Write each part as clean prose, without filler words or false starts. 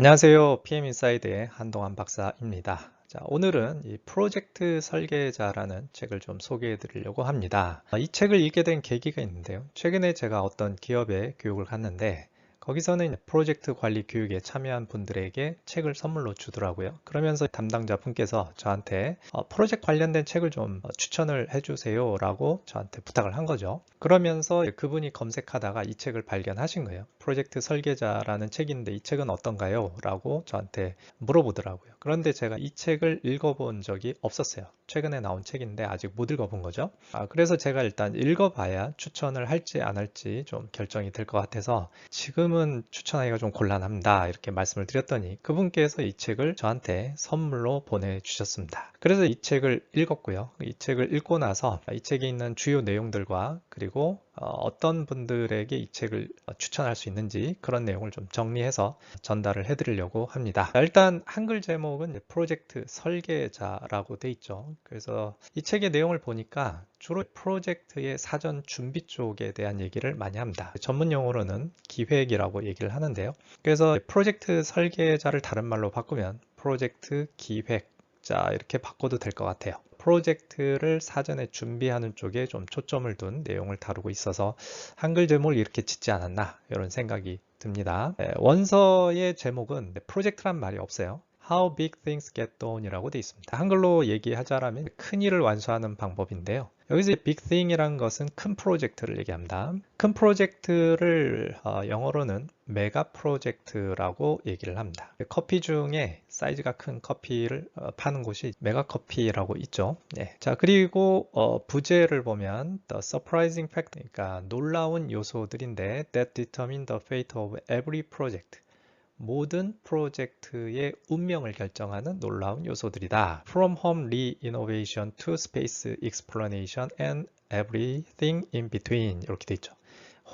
안녕하세요. PM인사이드의 한동환 박사입니다. 자, 오늘은 이 프로젝트 설계자라는 책을 좀 소개해 드리려고 합니다. 이 책을 읽게 된 계기가 있는데요. 최근에 제가 어떤 기업에 교육을 갔는데 거기서는 프로젝트 관리 교육에 참여한 분들에게 책을 선물로 주더라고요. 그러면서 담당자 분께서 저한테 프로젝트 관련된 책을 좀 추천을 해주세요 라고 저한테 부탁을 한 거죠. 그러면서 그분이 검색하다가 이 책을 발견하신 거예요. 프로젝트 설계자라는 책인데 이 책은 어떤가요? 라고 저한테 물어보더라고요. 그런데 제가 이 책을 읽어본 적이 없었어요. 최근에 나온 책인데 아직 못 읽어본 거죠. 그래서 제가 일단 읽어봐야 추천을 할지 안 할지 좀 결정이 될 것 같아서 지금은 추천하기가 좀 곤란합니다. 이렇게 말씀을 드렸더니 그분께서 이 책을 저한테 선물로 보내주셨습니다. 그래서 이 책을 읽었고요. 이 책을 읽고 나서 이 책에 있는 주요 내용들과 그리고 어떤 분들에게 이 책을 추천할 수 있는지 그런 내용을 좀 정리해서 전달을 해드리려고 합니다. 일단 한글 제목은 프로젝트 설계자라고 돼 있죠. 그래서 이 책의 내용을 보니까 주로 프로젝트의 사전 준비 쪽에 대한 얘기를 많이 합니다. 전문 용어로는 기획이라고 얘기를 하는데요. 그래서 프로젝트 설계자를 다른 말로 바꾸면 프로젝트 기획자 이렇게 바꿔도 될 것 같아요. 프로젝트를 사전에 준비하는 쪽에 좀 초점을 둔 내용을 다루고 있어서 한글 제목을 이렇게 짓지 않았나 이런 생각이 듭니다. 원서의 제목은 프로젝트란 말이 없어요. How Big Things Get Done 이라고 되어 있습니다. 한글로 얘기하자면 큰 일을 완수하는 방법인데요. 여기서 Big Thing이라는 것은 큰 프로젝트를 얘기합니다. 큰 프로젝트를 영어로는 메가 프로젝트라고 얘기를 합니다. 커피 중에 사이즈가 큰 커피를 파는 곳이 메가 커피라고 있죠. 네. 자, 그리고 부제를 보면 The surprising fact, 그러니까 놀라운 요소들인데 that determine the fate of every project. 모든 프로젝트의 운명을 결정하는 놀라운 요소들이다. From home re-innovation to space exploration and everything in between 이렇게 돼 있죠.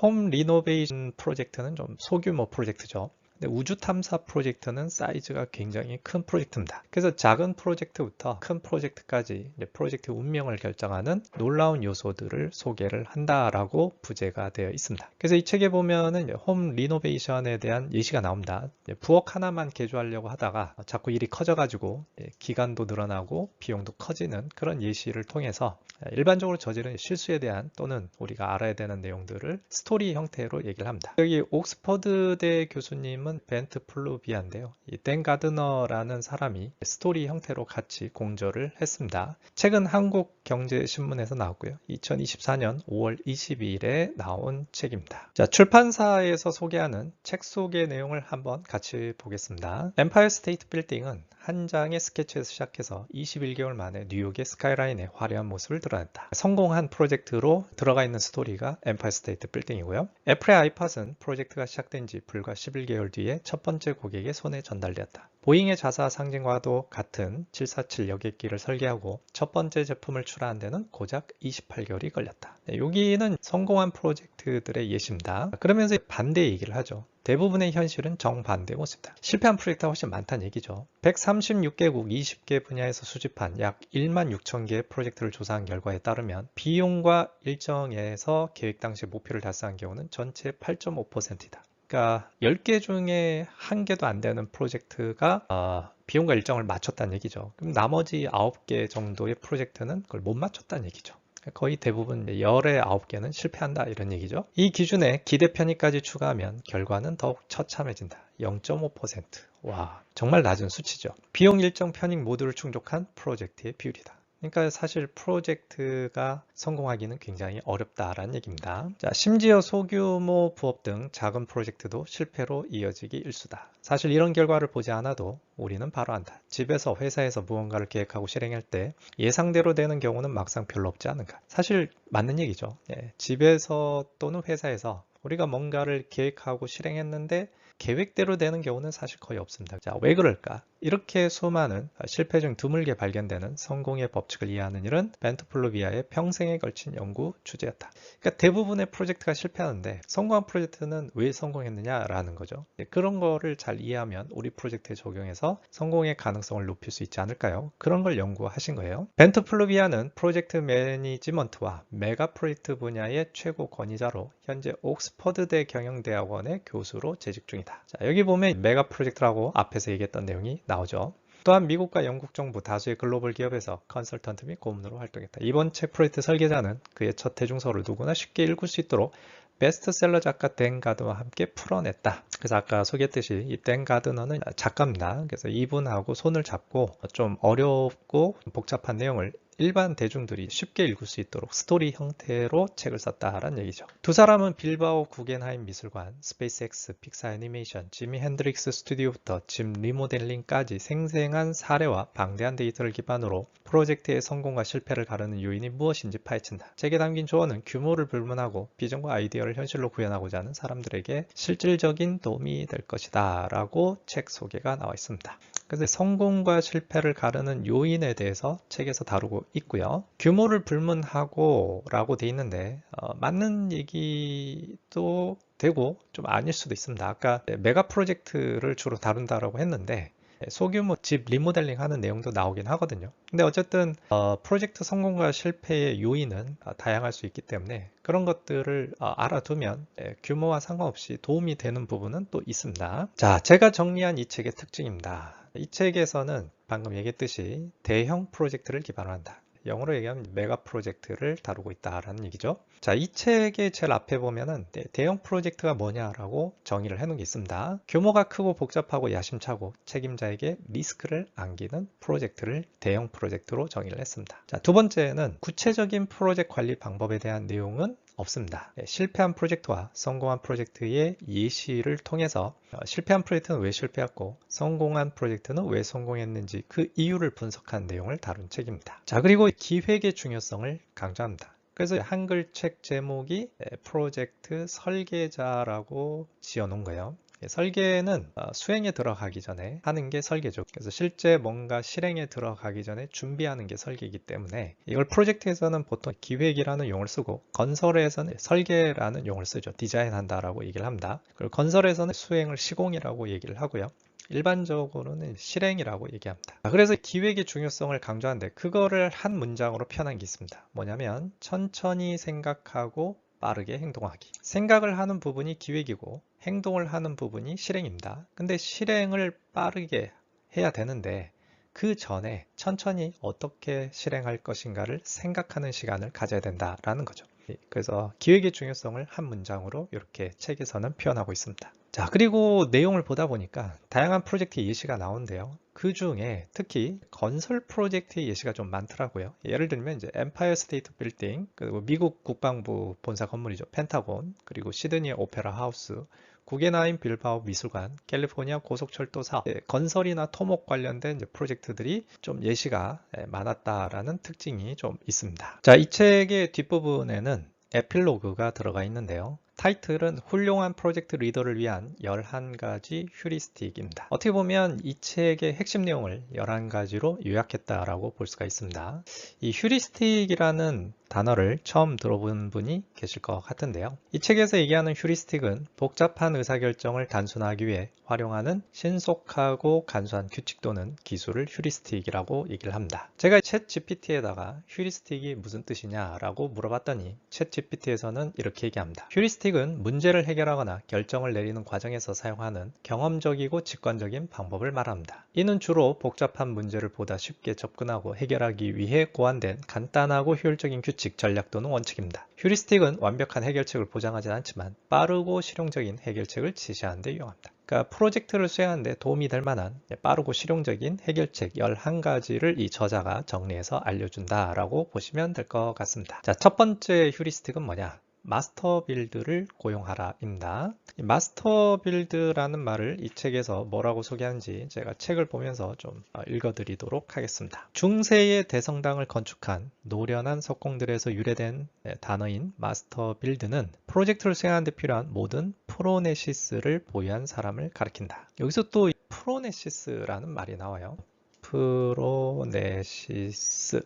홈 리노베이션 프로젝트는 좀 소규모 프로젝트죠. 근데 우주 탐사 프로젝트는 사이즈가 굉장히 큰 프로젝트입니다. 그래서 작은 프로젝트부터 큰 프로젝트까지 프로젝트 운명을 결정하는 놀라운 요소들을 소개를 한다라고 부제가 되어 있습니다. 그래서 이 책에 보면은 홈 리노베이션에 대한 예시가 나옵니다. 부엌 하나만 개조하려고 하다가 자꾸 일이 커져가지고 기간도 늘어나고 비용도 커지는 그런 예시를 통해서 일반적으로 저지른 실수에 대한 또는 우리가 알아야 되는 내용들을 스토리 형태로 얘기를 합니다. 여기 옥스퍼드대 교수님은 벤트 플루비아인데요. 이 댄 가드너라는 사람이 스토리 형태로 같이 공저를 했습니다. 책은 한국경제신문에서 나왔고요. 2024년 5월 22일에 나온 책입니다. 자, 출판사에서 소개하는 책 소개 내용을 한번 같이 보겠습니다. 엠파이어 스테이트 빌딩은 한 장의 스케치에서 시작해서 21개월 만에 뉴욕의 스카이라인의 화려한 모습을 드러냈다. 성공한 프로젝트로 들어가 있는 스토리가 엠파이어 스테이트 빌딩이고요. 애플의 아이팟은 프로젝트가 시작된 지 불과 11개월 뒤에 첫 번째 고객의 손에 전달되었다. 보잉의 자사 상징과도 같은 747 여객기를 설계하고 첫 번째 제품을 출하한 데는 고작 28개월이 걸렸다. 여기는 성공한 프로젝트들의 예시입니다. 그러면서 반대 얘기를 하죠. 대부분의 현실은 정반대 모습이다. 실패한 프로젝트가 훨씬 많다는 얘기죠. 136개국 20개 분야에서 수집한 약 1만 6천 개의 프로젝트를 조사한 결과에 따르면 비용과 일정에서 계획 당시 목표를 달성한 경우는 전체 8.5%이다. 그러니까 10개 중에 1개도 안 되는 프로젝트가 비용과 일정을 맞췄다는 얘기죠. 그럼 나머지 9개 정도의 프로젝트는 그걸 못 맞췄다는 얘기죠. 거의 대부분 10의 9개는 실패한다 이런 얘기죠. 이 기준에 기대 편의까지 추가하면 결과는 더욱 처참해진다. 0.5%. 와, 정말 낮은 수치죠. 비용 일정 편익 모두를 충족한 프로젝트의 비율이다. 그러니까 사실 프로젝트가 성공하기는 굉장히 어렵다라는 얘기입니다. 자, 심지어 소규모 부업 등 작은 프로젝트도 실패로 이어지기 일수다. 사실 이런 결과를 보지 않아도 우리는 바로 안다. 집에서 회사에서 무언가를 계획하고 실행할 때 예상대로 되는 경우는 막상 별로 없지 않은가. 사실 맞는 얘기죠. 집에서 또는 회사에서 우리가 뭔가를 계획하고 실행했는데 계획대로 되는 경우는 사실 거의 없습니다. 자, 왜 그럴까? 이렇게 수많은 실패 중 드물게 발견되는 성공의 법칙을 이해하는 일은 벤트 플루비아의 평생에 걸친 연구 주제였다. 그러니까 대부분의 프로젝트가 실패하는데 성공한 프로젝트는 왜 성공했느냐라는 거죠. 그런 거를 잘 이해하면 우리 프로젝트에 적용해서 성공의 가능성을 높일 수 있지 않을까요? 그런 걸 연구하신 거예요. 벤트 플루비아는 프로젝트 매니지먼트와 메가 프로젝트 분야의 최고 권위자로 현재 옥스퍼드대 경영대학원의 교수로 재직 중이다. 자, 여기 보면 메가 프로젝트라고 앞에서 얘기했던 내용이 나오죠. 또한 미국과 영국 정부 다수의 글로벌 기업에서 컨설턴트 및 고문으로 활동했다. 이번 책 프로젝트 설계자는 그의 첫 대중서를 누구나 쉽게 읽을 수 있도록 베스트셀러 작가 댄 가드너와 함께 풀어냈다. 그래서 아까 소개했듯이 이 댄 가드너는 작가입니다. 그래서 이분하고 손을 잡고 좀 어렵고 복잡한 내용을 일반 대중들이 쉽게 읽을 수 있도록 스토리 형태로 책을 썼다라는 얘기죠. 두 사람은 빌바오 구겐하임 미술관, 스페이스X, 픽사 애니메이션, 지미 핸드릭스 스튜디오부터 짐 리모델링까지 생생한 사례와 방대한 데이터를 기반으로 프로젝트의 성공과 실패를 가르는 요인이 무엇인지 파헤친다. 책에 담긴 조언은 규모를 불문하고 비전과 아이디어를 현실로 구현하고자 하는 사람들에게 실질적인 도움이 될 것이다 라고 책 소개가 나와 있습니다. 그래서 성공과 실패를 가르는 요인에 대해서 책에서 다루고 있고요. 규모를 불문하고 라고 돼 있는데 맞는 얘기도 되고 좀 아닐 수도 있습니다. 아까 메가 프로젝트를 주로 다룬다라고 했는데 소규모 집 리모델링 하는 내용도 나오긴 하거든요. 근데 어쨌든 프로젝트 성공과 실패의 요인은 다양할 수 있기 때문에 그런 것들을 알아두면 규모와 상관없이 도움이 되는 부분은 또 있습니다. 자, 제가 정리한 이 책의 특징입니다. 이 책에서는 방금 얘기했듯이 대형 프로젝트를 기반으로 한다. 영어로 얘기하면 메가 프로젝트를 다루고 있다라는 얘기죠. 자, 이 책의 제일 앞에 보면은 대형 프로젝트가 뭐냐라고 정의를 해놓은 게 있습니다. 규모가 크고 복잡하고 야심차고 책임자에게 리스크를 안기는 프로젝트를 대형 프로젝트로 정의를 했습니다. 자, 두 번째는 구체적인 프로젝트 관리 방법에 대한 내용은 없습니다. 실패한 프로젝트와 성공한 프로젝트의 예시를 통해서 실패한 프로젝트는 왜 실패했고 성공한 프로젝트는 왜 성공했는지 그 이유를 분석한 내용을 다룬 책입니다. 자, 그리고 기획의 중요성을 강조합니다. 그래서 한글 책 제목이 프로젝트 설계자라고 지어 놓은 거예요. 설계는 수행에 들어가기 전에 하는 게 설계죠. 그래서 실제 뭔가 실행에 들어가기 전에 준비하는 게 설계이기 때문에 이걸 프로젝트에서는 보통 기획이라는 용어를 쓰고 건설에서는 설계라는 용어를 쓰죠. 디자인한다라고 얘기를 합니다. 그리고 건설에서는 수행을 시공이라고 얘기를 하고요. 일반적으로는 실행이라고 얘기합니다. 그래서 기획의 중요성을 강조하는데 그거를 한 문장으로 표현한 게 있습니다. 뭐냐면 천천히 생각하고 빠르게 행동하기. 생각을 하는 부분이 기획이고 행동을 하는 부분이 실행입니다. 근데 실행을 빠르게 해야 되는데 그 전에 천천히 어떻게 실행할 것인가를 생각하는 시간을 가져야 된다라는 거죠. 그래서 기획의 중요성을 한 문장으로 이렇게 책에서는 표현하고 있습니다. 자, 그리고 내용을 보다 보니까 다양한 프로젝트의 예시가 나오는데요. 그 중에 특히 건설 프로젝트의 예시가 좀 많더라고요. 예를 들면 이제 엠파이어 스테이트 빌딩, 그리고 미국 국방부 본사 건물이죠. 펜타곤, 그리고 시드니 오페라 하우스, 구겐하임 빌바오 미술관, 캘리포니아 고속철도 사업, 건설이나 토목 관련된 프로젝트들이 좀 예시가 많았다라는 특징이 좀 있습니다. 자, 이 책의 뒷부분에는 에필로그가 들어가 있는데요. 타이틀은 훌륭한 프로젝트 리더를 위한 11가지 휴리스틱입니다. 어떻게 보면 이 책의 핵심 내용을 11가지로 요약했다라고 볼 수가 있습니다. 이 휴리스틱이라는 단어를 처음 들어본 분이 계실 것 같은데요. 이 책에서 얘기하는 휴리스틱은 복잡한 의사결정을 단순화하기 위해 활용하는 신속하고 간소한 규칙 또는 기술을 휴리스틱이라고 얘기를 합니다. 제가 챗 GPT에다가 휴리스틱이 무슨 뜻이냐라고 물어봤더니 챗 GPT에서는 이렇게 얘기합니다. 휴리스틱은 문제를 해결하거나 결정을 내리는 과정에서 사용하는 경험적이고 직관적인 방법을 말합니다. 이는 주로 복잡한 문제를 보다 쉽게 접근하고 해결하기 위해 고안된 간단하고 효율적인 규칙, 전략 또는 원칙입니다. 휴리스틱은 완벽한 해결책을 보장하지 않지만 빠르고 실용적인 해결책을 지시하는 데 이용합니다. 그러니까 프로젝트를 수행하는데 도움이 될 만한 빠르고 실용적인 해결책 11가지를 이 저자가 정리해서 알려준다라고 보시면 될 것 같습니다. 자, 첫 번째 휴리스틱은 뭐냐? 마스터 빌드를 고용하라입니다. 마스터 빌드라는 말을 이 책에서 뭐라고 소개하는지 제가 책을 보면서 좀 읽어드리도록 하겠습니다. 중세의 대성당을 건축한 노련한 석공들에서 유래된 단어인 마스터 빌드는 프로젝트를 수행하는 데 필요한 모든 프로네시스를 보유한 사람을 가리킨다. 여기서 또 프로네시스라는 말이 나와요. 프로네시스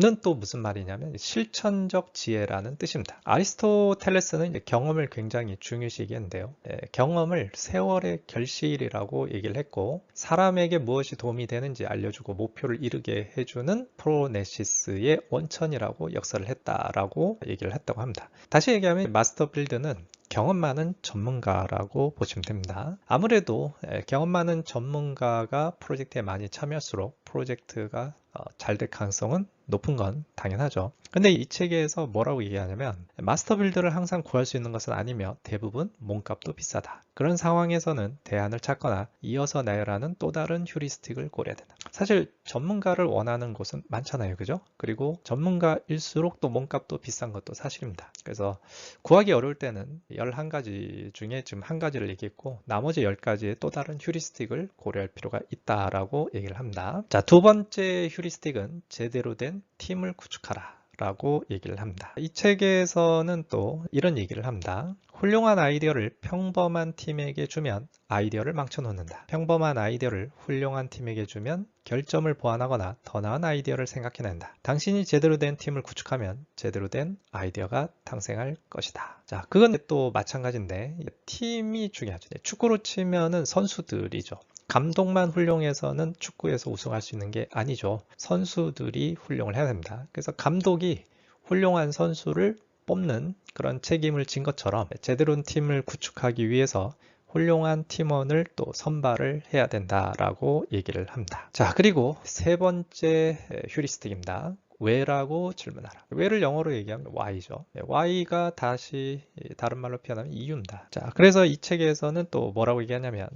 는 또 무슨 말이냐면 실천적 지혜라는 뜻입니다. 아리스토텔레스는 이제 경험을 굉장히 중요시 얘기했는데요. 경험을 세월의 결실이라고 얘기를 했고 사람에게 무엇이 도움이 되는지 알려주고 목표를 이루게 해주는 프로네시스의 원천이라고 역사를 했다라고 얘기를 했다고 합니다. 다시 얘기하면 마스터 빌드는 경험 많은 전문가라고 보시면 됩니다. 아무래도 경험 많은 전문가가 프로젝트에 많이 참여할수록 프로젝트가 잘 될 가능성은 높은 건 당연하죠. 근데 이 책에서 뭐라고 얘기하냐면 마스터 빌드를 항상 구할 수 있는 것은 아니며 대부분 몸값도 비싸다. 그런 상황에서는 대안을 찾거나 이어서 나열하는 또 다른 휴리스틱을 고려해야 된다. 사실 전문가를 원하는 곳은 많잖아요. 그죠? 그리고 전문가일수록 또 몸값도 비싼 것도 사실입니다. 그래서 구하기 어려울 때는 11가지 중에 지금 한 가지를 얘기했고 나머지 10가지의 또 다른 휴리스틱을 고려할 필요가 있다라고 얘기를 합니다. 자, 두 번째 휴리스틱은 제대로 된 팀을 구축하라 라고 얘기를 합니다. 이 책에서는 또 이런 얘기를 합니다. 훌륭한 아이디어를 평범한 팀에게 주면 아이디어를 망쳐놓는다. 평범한 아이디어를 훌륭한 팀에게 주면 결점을 보완하거나 더 나은 아이디어를 생각해낸다. 당신이 제대로 된 팀을 구축하면 제대로 된 아이디어가 탄생할 것이다. 자, 그건 또 마찬가지인데 팀이 중요하죠. 축구로 치면은 선수들이죠. 감독만 훌륭해서는 축구에서 우승할 수 있는 게 아니죠. 선수들이 훌륭을 해야 됩니다. 그래서 감독이 훌륭한 선수를 뽑는 그런 책임을 진 것처럼 제대로 된 팀을 구축하기 위해서 훌륭한 팀원을 또 선발을 해야 된다라고 얘기를 합니다. 자, 그리고 세 번째 휴리스틱입니다. 왜라고 질문하라. 왜를 영어로 얘기하면 why죠. why가 다시 다른 말로 표현하면 이유입니다. 자, 그래서 이 책에서는 또 뭐라고 얘기하냐면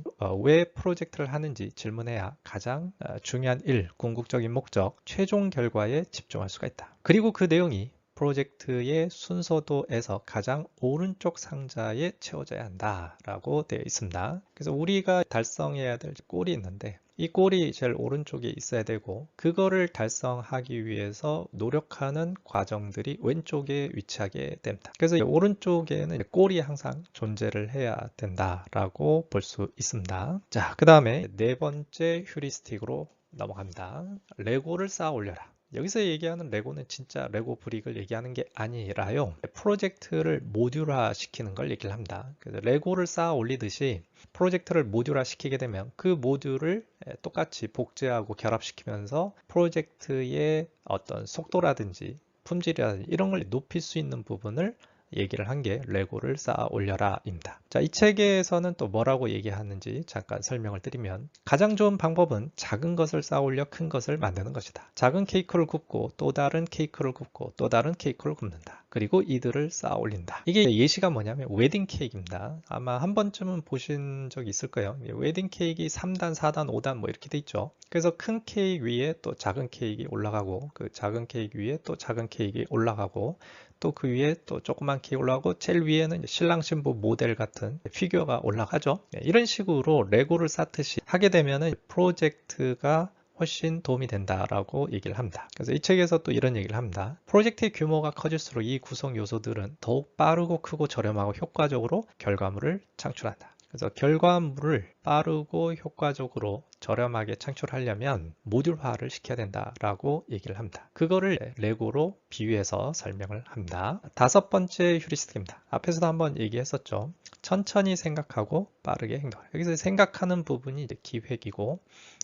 왜 프로젝트를 하는지 질문해야 가장 중요한 일, 궁극적인 목적, 최종 결과에 집중할 수가 있다. 그리고 그 내용이 프로젝트의 순서도에서 가장 오른쪽 상자에 채워져야 한다라고 되어 있습니다. 그래서 우리가 달성해야 될 골이 있는데 이 골이 제일 오른쪽에 있어야 되고 그거를 달성하기 위해서 노력하는 과정들이 왼쪽에 위치하게 됩니다. 그래서 오른쪽에는 골이 항상 존재를 해야 된다라고 볼 수 있습니다. 자, 그 다음에 네 번째 휴리스틱으로 넘어갑니다. 레고를 쌓아 올려라. 여기서 얘기하는 레고는 진짜 레고 브릭을 얘기하는 게 아니라요. 프로젝트를 모듈화 시키는 걸 얘기를 합니다. 그래서 레고를 쌓아 올리듯이 프로젝트를 모듈화 시키게 되면 그 모듈을 똑같이 복제하고 결합시키면서 프로젝트의 어떤 속도라든지 품질이라든지 이런 걸 높일 수 있는 부분을 얘기를 한 게 레고를 쌓아 올려라 입니다. 자, 이 책에서는 또 뭐라고 얘기하는지 잠깐 설명을 드리면 가장 좋은 방법은 작은 것을 쌓아 올려 큰 것을 만드는 것이다. 작은 케이크를 굽고 또 다른 케이크를 굽고 또 다른 케이크를 굽는다. 그리고 이들을 쌓아 올린다. 이게 예시가 뭐냐면 웨딩 케이크입니다. 아마 한 번쯤은 보신 적 있을 거예요. 웨딩 케이크 3단, 4단, 5단 뭐 이렇게 돼 있죠. 그래서 큰 케이크 위에 또 작은 케이크 올라가고 그 작은 케이크 위에 또 작은 케이크 올라가고 또 그 위에 또 조그만 케이크 올라가고 제일 위에는 신랑 신부 모델 같은 피규어가 올라가죠. 이런 식으로 레고를 쌓듯이 하게 되면은 프로젝트가 훨씬 도움이 된다라고 얘기를 합니다. 그래서 이 책에서 또 이런 얘기를 합니다. 프로젝트의 규모가 커질수록 이 구성 요소들은 더욱 빠르고 크고 저렴하고 효과적으로 결과물을 창출한다. 그래서 결과물을 빠르고 효과적으로 저렴하게 창출하려면 모듈화를 시켜야 된다라고 얘기를 합니다. 그거를 레고로 비유해서 설명을 합니다. 다섯 번째 휴리스틱입니다. 앞에서도 한번 얘기했었죠. 천천히 생각하고 빠르게 행동하라. 여기서 생각하는 부분이 이제 기획이고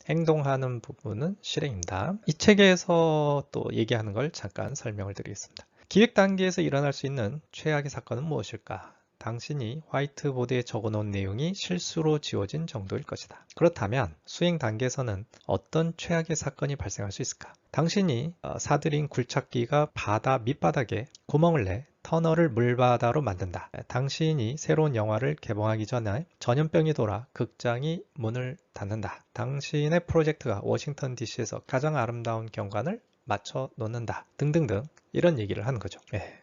행동하는 부분은 실행입니다. 이 책에서 또 얘기하는 걸 잠깐 설명을 드리겠습니다. 기획 단계에서 일어날 수 있는 최악의 사건은 무엇일까? 당신이 화이트보드에 적어놓은 내용이 실수로 지워진 정도일 것이다. 그렇다면 수행 단계에서는 어떤 최악의 사건이 발생할 수 있을까? 당신이 사들인 굴착기가 바다 밑바닥에 구멍을 내 터널을 물바다로 만든다. 당신이 새로운 영화를 개봉하기 전에 전염병이 돌아 극장이 문을 닫는다. 당신의 프로젝트가 워싱턴 DC에서 가장 아름다운 경관을 맞춰 놓는다. 등등등 이런 얘기를 하는 거죠.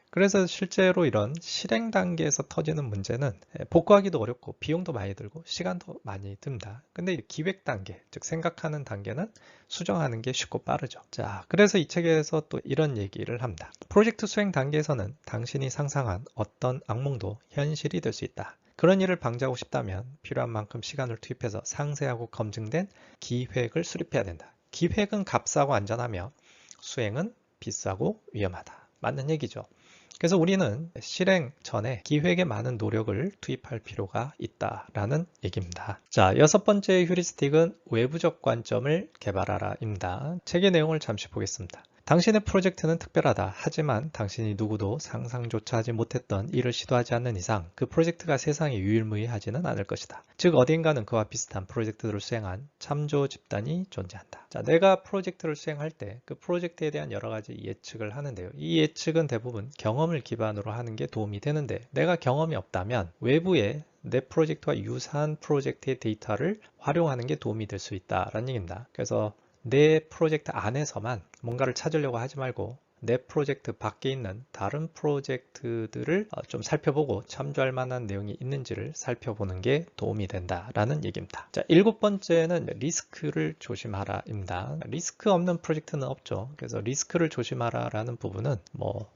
그래서 실제로 이런 실행 단계에서 터지는 문제는 복구하기도 어렵고 비용도 많이 들고 시간도 많이 듭니다. 근데 기획 단계, 즉 생각하는 단계는 수정하는 게 쉽고 빠르죠. 자, 그래서 이 책에서 또 이런 얘기를 합니다. 프로젝트 수행 단계에서는 당신이 상상한 어떤 악몽도 현실이 될 수 있다. 그런 일을 방지하고 싶다면 필요한 만큼 시간을 투입해서 상세하고 검증된 기획을 수립해야 된다. 기획은 값싸고 안전하며 수행은 비싸고 위험하다. 맞는 얘기죠. 그래서 우리는 실행 전에 기획에 많은 노력을 투입할 필요가 있다라는 얘기입니다. 자, 여섯 번째 휴리스틱은 외부적 관점을 개발하라입니다. 책의 내용을 잠시 보겠습니다. 당신의 프로젝트는 특별하다. 하지만 당신이 누구도 상상조차 하지 못했던 일을 시도하지 않는 이상 그 프로젝트가 세상에 유일무이하지는 않을 것이다. 즉 어딘가는 그와 비슷한 프로젝트를 수행한 참조 집단이 존재한다. 자, 내가 프로젝트를 수행할 때 그 프로젝트에 대한 여러 가지 예측을 하는데요. 이 예측은 대부분 경험을 기반으로 하는 게 도움이 되는데 내가 경험이 없다면 외부에 내 프로젝트와 유사한 프로젝트의 데이터를 활용하는 게 도움이 될 수 있다라는 얘기입니다. 그래서 내 프로젝트 안에서만 뭔가를 찾으려고 하지 말고 내 프로젝트 밖에 있는 다른 프로젝트들을 좀 살펴보고 참조할 만한 내용이 있는지를 살펴보는 게 도움이 된다라는 얘기입니다. 자, 7번째는 리스크를 조심하라입니다. 리스크 없는 프로젝트는 없죠. 그래서 리스크를 조심하라라는 부분은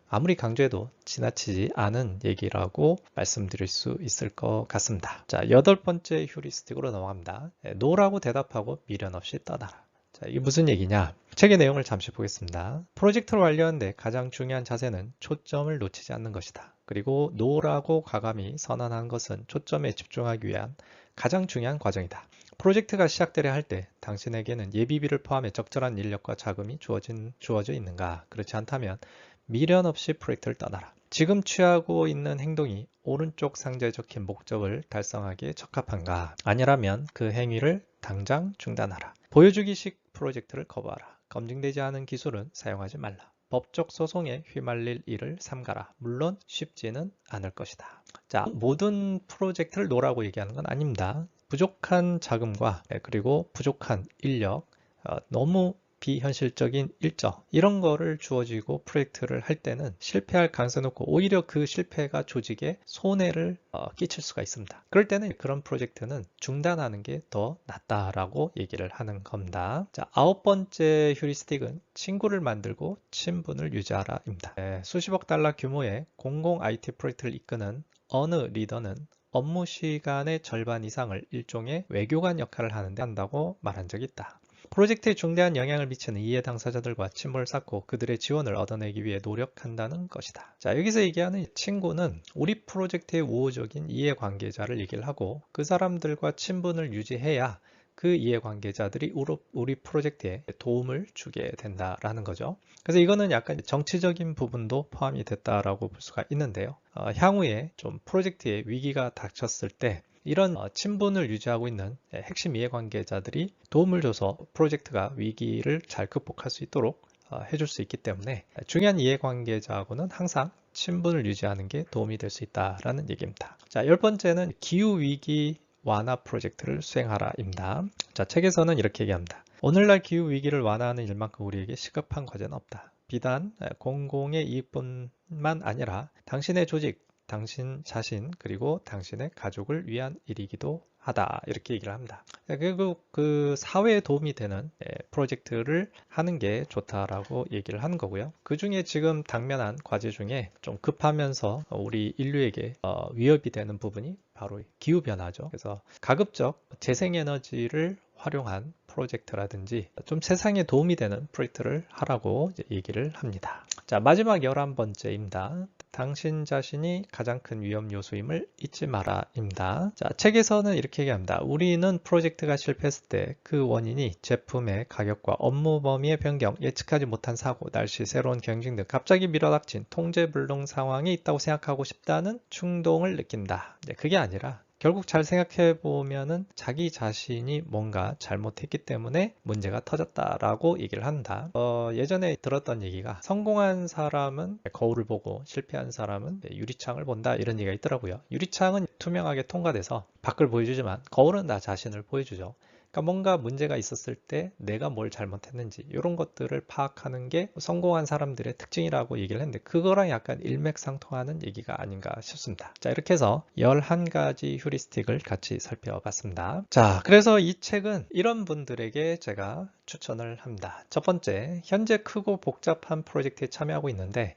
아무리 강조해도 지나치지 않은 얘기라고 말씀드릴 수 있을 것 같습니다. 자, 8번째 휴리스틱으로 넘어갑니다. 노라고 대답하고 미련 없이 떠나라. 자, 이게 무슨 얘기냐? 책의 내용을 잠시 보겠습니다. 프로젝트를 완료하는데 가장 중요한 자세는 초점을 놓치지 않는 것이다. 그리고 노라고 과감히 선언한 것은 초점에 집중하기 위한 가장 중요한 과정이다. 프로젝트가 시작되려 할 때 당신에게는 예비비를 포함해 적절한 인력과 자금이 주어져 있는가? 그렇지 않다면 미련 없이 프로젝트를 떠나라. 지금 취하고 있는 행동이 오른쪽 상자에 적힌 목적을 달성하기에 적합한가? 아니라면 그 행위를 당장 중단하라. 보여주기식 프로젝트를 거부하라. 검증되지 않은 기술은 사용하지 말라. 법적 소송에 휘말릴 일을 삼가라. 물론 쉽지는 않을 것이다. 자, 모든 프로젝트를 노라고 얘기하는 건 아닙니다. 부족한 자금과 그리고 부족한 인력, 너무 비현실적인 일정 이런 거를 주어지고 프로젝트를 할 때는 실패할 가능성이 높고 오히려 그 실패가 조직에 손해를 끼칠 수가 있습니다. 그럴 때는 그런 프로젝트는 중단하는 게 더 낫다라고 얘기를 하는 겁니다. 자, 9번째 휴리스틱은 친구를 만들고 친분을 유지하라입니다. 수십억 달러 규모의 공공 IT 프로젝트를 이끄는 어느 리더는 업무 시간의 절반 이상을 일종의 외교관 역할을 한다고 말한 적이 있다. 프로젝트에 중대한 영향을 미치는 이해 당사자들과 친분을 쌓고 그들의 지원을 얻어내기 위해 노력한다는 것이다. 자, 여기서 얘기하는 친구는 우리 프로젝트의 우호적인 이해관계자를 얘기를 하고 그 사람들과 친분을 유지해야 그 이해관계자들이 우리 프로젝트에 도움을 주게 된다라는 거죠. 그래서 이거는 약간 정치적인 부분도 포함이 됐다라고 볼 수가 있는데요. 향후에 좀 프로젝트에 위기가 닥쳤을 때 이런 친분을 유지하고 있는 핵심 이해관계자들이 도움을 줘서 프로젝트가 위기를 잘 극복할 수 있도록 해줄 수 있기 때문에 중요한 이해관계자하고는 항상 친분을 유지하는 게 도움이 될 수 있다라는 얘기입니다. 자, 10번째는 기후위기 완화 프로젝트를 수행하라입니다. 자, 책에서는 이렇게 얘기합니다. 오늘날 기후위기를 완화하는 일만큼 우리에게 시급한 과제는 없다. 비단 공공의 이익뿐만 아니라 당신의 조직, 당신 자신 그리고 당신의 가족을 위한 일이기도 하다 이렇게 얘기를 합니다. 그리고 그 사회에 도움이 되는 프로젝트를 하는 게 좋다라고 얘기를 하는 거고요. 그 중에 지금 당면한 과제 중에 좀 급하면서 우리 인류에게 위협이 되는 부분이 바로 기후변화죠. 그래서 가급적 재생에너지를 활용한 프로젝트라든지 좀 세상에 도움이 되는 프로젝트를 하라고 얘기를 합니다. 자, 마지막 11번째입니다. 당신 자신이 가장 큰 위험 요소임을 잊지 마라입니다. 자, 책에서는 이렇게 얘기합니다. 우리는 프로젝트가 실패했을 때 그 원인이 제품의 가격과 업무 범위의 변경, 예측하지 못한 사고, 날씨, 새로운 경쟁 등 갑자기 밀어닥친 통제불능 상황이 있다고 생각하고 싶다는 충동을 느낀다. 그게 아니라 결국 잘 생각해 보면은 자기 자신이 뭔가 잘못했기 때문에 문제가 터졌다라고 얘기를 한다. 예전에 들었던 얘기가 성공한 사람은 거울을 보고 실패한 사람은 유리창을 본다 이런 얘기가 있더라고요. 유리창은 투명하게 통과돼서 밖을 보여주지만 거울은 나 자신을 보여주죠. 그러니까 뭔가 문제가 있었을 때 내가 뭘 잘못했는지 이런 것들을 파악하는 게 성공한 사람들의 특징이라고 얘기를 했는데 그거랑 약간 일맥상통하는 얘기가 아닌가 싶습니다. 자, 이렇게 해서 11가지 휴리스틱을 같이 살펴봤습니다. 자, 그래서 이 책은 이런 분들에게 제가 추천을 합니다. 첫 번째, 현재 크고 복잡한 프로젝트에 참여하고 있는데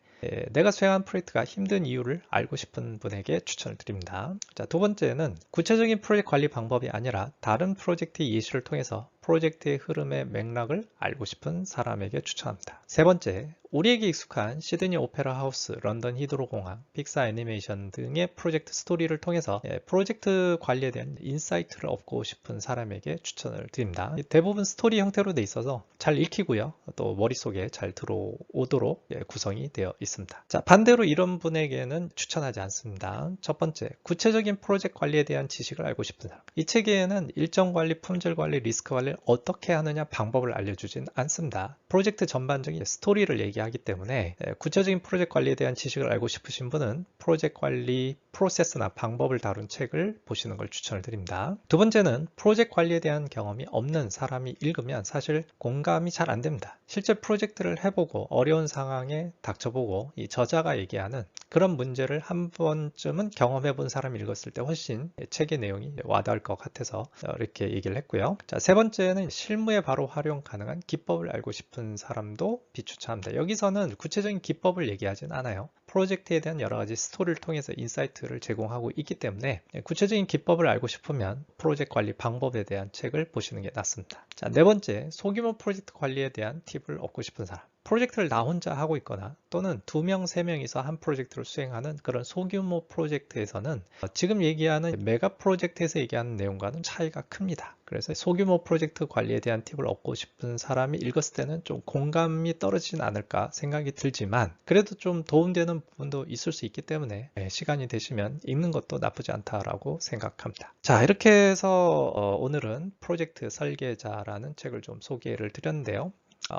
내가 수행한 프로젝트가 힘든 이유를 알고 싶은 분에게 추천을 드립니다. 자, 두 번째는 구체적인 프로젝트 관리 방법이 아니라 다른 프로젝트의 예시를 통해서 프로젝트의 흐름의 맥락을 알고 싶은 사람에게 추천합니다. 세 번째, 우리에게 익숙한 시드니 오페라 하우스, 런던 히드로 공항, 픽사 애니메이션 등의 프로젝트 스토리를 통해서 프로젝트 관리에 대한 인사이트를 얻고 싶은 사람에게 추천을 드립니다. 대부분 스토리 형태로 돼 있어서 잘 읽히고요. 또 머릿속에 잘 들어오도록 구성이 되어 있습니다. 자, 반대로 이런 분에게는 추천하지 않습니다. 첫 번째, 구체적인 프로젝트 관리에 대한 지식을 알고 싶은 사람. 이 책에는 일정 관리, 품질 관리, 리스크 관리를 어떻게 하느냐 방법을 알려주진 않습니다. 프로젝트 전반적인 스토리를 얘기하기 때문에 구체적인 프로젝트 관리에 대한 지식을 알고 싶으신 분은 프로젝트 관리 프로세스나 방법을 다룬 책을 보시는 걸 추천을 드립니다. 두 번째는 프로젝트 관리에 대한 경험이 없는 사람이 읽으면 사실 공감이 잘 안 됩니다. 실제 프로젝트를 해보고 어려운 상황에 닥쳐보고 이 저자가 얘기하는 그런 문제를 한 번쯤은 경험해 본 사람이 읽었을 때 훨씬 책의 내용이 와닿을 것 같아서 이렇게 얘기를 했고요. 자, 세 번째는 실무에 바로 활용 가능한 기법을 알고 싶은 사람도 비추천합니다. 여기서는 구체적인 기법을 얘기하진 않아요. 프로젝트에 대한 여러 가지 스토리를 통해서 인사이트를 제공하고 있기 때문에 구체적인 기법을 알고 싶으면 프로젝트 관리 방법에 대한 책을 보시는 게 낫습니다. 자, 네 번째, 소규모 프로젝트 관리에 대한 팁을 얻고 싶은 사람. 프로젝트를 나 혼자 하고 있거나 또는 2명, 3명이서 한 프로젝트를 수행하는 그런 소규모 프로젝트에서는 지금 얘기하는 메가 프로젝트에서 얘기하는 내용과는 차이가 큽니다. 그래서 소규모 프로젝트 관리에 대한 팁을 얻고 싶은 사람이 읽었을 때는 좀 공감이 떨어지진 않을까 생각이 들지만 그래도 좀 도움되는 부분도 있을 수 있기 때문에 시간이 되시면 읽는 것도 나쁘지 않다라고 생각합니다. 자, 이렇게 해서 오늘은 프로젝트 설계자라는 책을 좀 소개를 드렸는데요.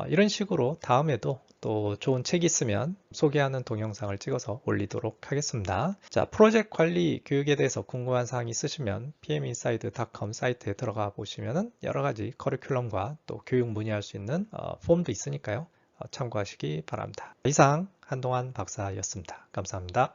이런 식으로 다음에도 또 좋은 책이 있으면 소개하는 동영상을 찍어서 올리도록 하겠습니다. 자, 프로젝트 관리 교육에 대해서 궁금한 사항이 있으시면 pminsider.com 사이트에 들어가 보시면 여러 가지 커리큘럼과 또 교육 문의할 수 있는 폼도 있으니까요. 참고하시기 바랍니다. 이상 한동환 박사였습니다. 감사합니다.